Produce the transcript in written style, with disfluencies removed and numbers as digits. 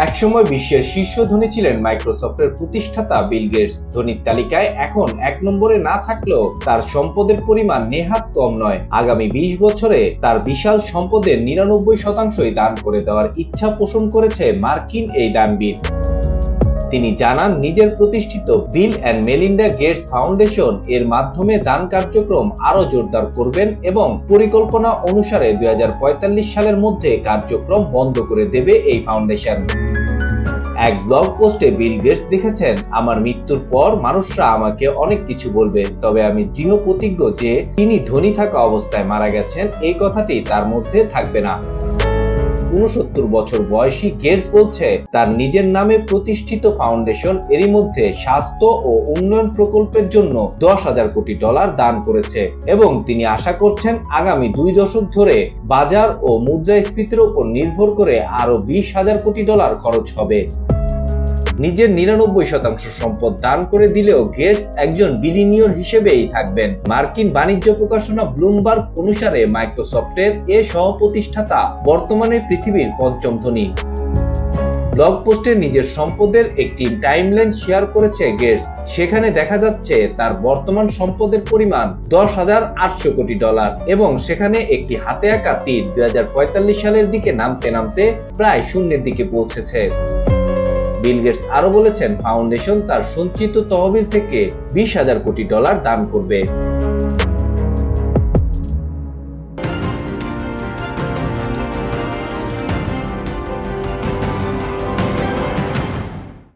একসময় বিশ্বের শীর্ষ ধনী ছিলেন মাইক্রোসফটের প্রতিষ্ঠাতা বিল গেটস। ধনীর তালিকায় এখন 1 নম্বরে না থাকলেও তার সম্পদের পরিমাণ নেহাত কম নয়। আগামী 20 বছরে তার বিশাল সম্পদের 99% দান করে দেওয়ার ইচ্ছা পোষণ করেছে মার্কিন এই দানবীর। তিনি জানান, নিজের প্রতিষ্ঠিত Bill and Melinda Gates foundation এর মাধ্যমে দান কার্যক্রম আরো জোরদার করবেন এবং পরিকল্পনা অনুসারে 2045 সালের মধ্যে কার্যক্রম বন্ধ করে দেবে এই ফাউন্ডেশন। এক ব্লগ পোস্টে বিল গেটস লিখেছেন, আমার মৃত্যুর পর মানুষরা আমাকে অনেক কিছু বলবে, তবে আমি দৃঢ় প্রতিজ্ঞ যে তিনি ধনী থাকা অবস্থায় মারা গেছেন এই কথাটি তার মধ্যে থাকবে না। 69 বছর বয়সী গেটস বলছে, তার নিজের নামে প্রতিষ্ঠিত ফাউন্ডেশন এরই মধ্যে স্বাস্থ্য ও উন্নয়ন প্রকল্পের জন্য $10,000 কোটি দান করেছে এবং তিনি আশা করছেন আগামী 2 দশক ধরে বাজার ও মুদ্রাস্ফীতির উপর নির্ভর করে আরো $20,000 কোটি খরচ হবে। নিজের 99% সম্পদ দান করে দিলেও গেটস একজন বিলিনিয়র হিসেবেই থাকবেন। মার্কিন বাণিজ্য প্রকাশনা ব্লুমবার্গ অনুসারে মাইক্রোসফটের এ সহ-প্রতিষ্ঠাতা বর্তমানে পৃথিবীর 5ম ধনী। ব্লগ পোস্টে নিজের সম্পদের একটি টাইমলাইন শেয়ার করেছে গেটস। সেখানে দেখা যাচ্ছে তার বর্তমান সম্পদের পরিমাণ $10,800 কোটি এবং সেখানে একটি হাতে আঁকা তীর 2045 সালের দিকে নামতে নামতে প্রায় শূন্যের দিকে পৌঁছেছে। বিল গেটস আরো বলেছেন, ফাউন্ডেশন তার সঞ্চিত তহবিল থেকে $20,000 কোটি দান করবে।